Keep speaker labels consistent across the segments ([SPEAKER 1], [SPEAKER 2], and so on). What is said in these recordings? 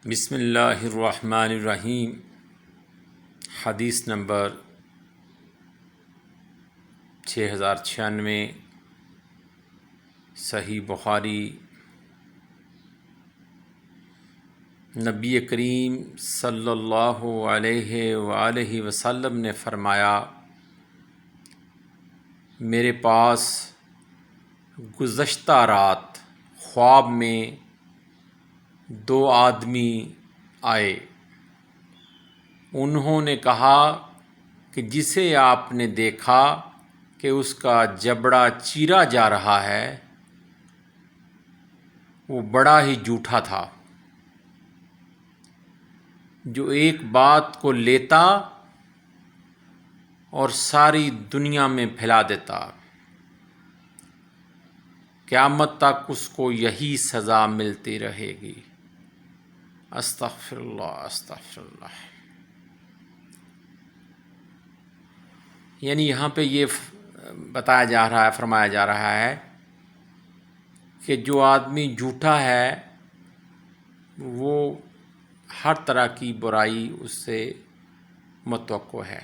[SPEAKER 1] بسم اللہ الرحمن الرحیم۔ حدیث نمبر 6096، صحیح بخاری۔ نبی کریم صلی اللہ علیہ وآلہ وسلم نے فرمایا، میرے پاس گزشتہ رات خواب میں دو آدمی آئے۔ انہوں نے کہا کہ جسے آپ نے دیکھا کہ اس کا جبڑا چیرا جا رہا ہے وہ بڑا ہی جھوٹا تھا، جو ایک بات کو لیتا اور ساری دنیا میں پھیلا دیتا، قیامت تک اس کو یہی سزا ملتی رہے گی۔ استغفر اللہ استغفر اللہ۔ یعنی یہاں پہ یہ بتایا جا رہا ہے، فرمایا جا رہا ہے کہ جو آدمی جھوٹا ہے وہ ہر طرح کی برائی اس سے متوقع ہے۔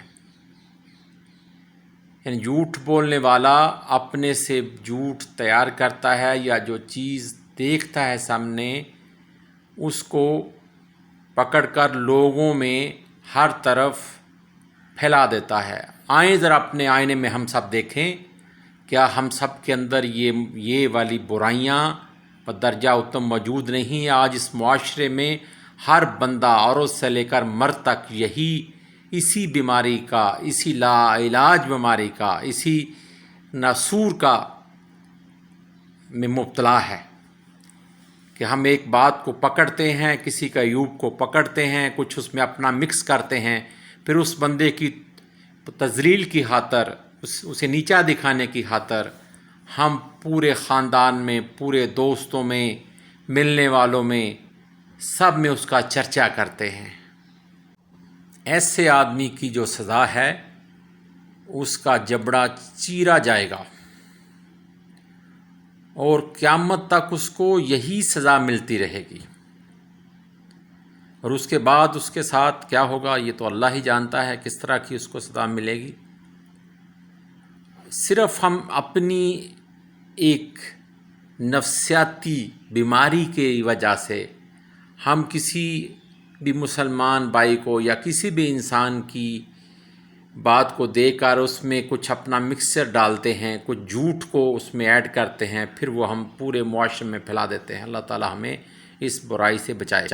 [SPEAKER 1] یعنی جھوٹ بولنے والا اپنے سے جھوٹ تیار کرتا ہے، یا جو چیز دیکھتا ہے سامنے اس کو پکڑ کر لوگوں میں ہر طرف پھیلا دیتا ہے۔ آئیں ذرا اپنے آئینے میں ہم سب دیکھیں، کیا ہم سب کے اندر یہ والی برائیاں درجہ اتم موجود نہیں؟ آج اس معاشرے میں ہر بندہ عورت سے لے کر مرد تک اسی بیماری کا، اسی لا علاج بیماری کا، اسی ناسور کا میں مبتلا ہے کہ ہم ایک بات کو پکڑتے ہیں، کسی کا عیوب کو پکڑتے ہیں، کچھ اس میں اپنا مکس کرتے ہیں، پھر اس بندے کی تذلیل کی خاطر، اسے نیچا دکھانے کی خاطر ہم پورے خاندان میں، پورے دوستوں میں، ملنے والوں میں، سب میں اس کا چرچا کرتے ہیں۔ ایسے آدمی کی جو سزا ہے اس کا جبڑا چیرا جائے گا اور قیامت تک اس کو یہی سزا ملتی رہے گی، اور اس کے بعد اس کے ساتھ کیا ہوگا یہ تو اللہ ہی جانتا ہے، کس طرح کی اس کو سزا ملے گی۔ صرف ہم اپنی ایک نفسیاتی بیماری کی وجہ سے ہم کسی بھی مسلمان بھائی کو یا کسی بھی انسان کی بات کو دیکھ کر اس میں کچھ اپنا مکسچر ڈالتے ہیں، کچھ جھوٹ کو اس میں ایڈ کرتے ہیں، پھر وہ ہم پورے معاشرے میں پھیلا دیتے ہیں۔ اللہ تعالی ہمیں اس برائی سے بچائے۔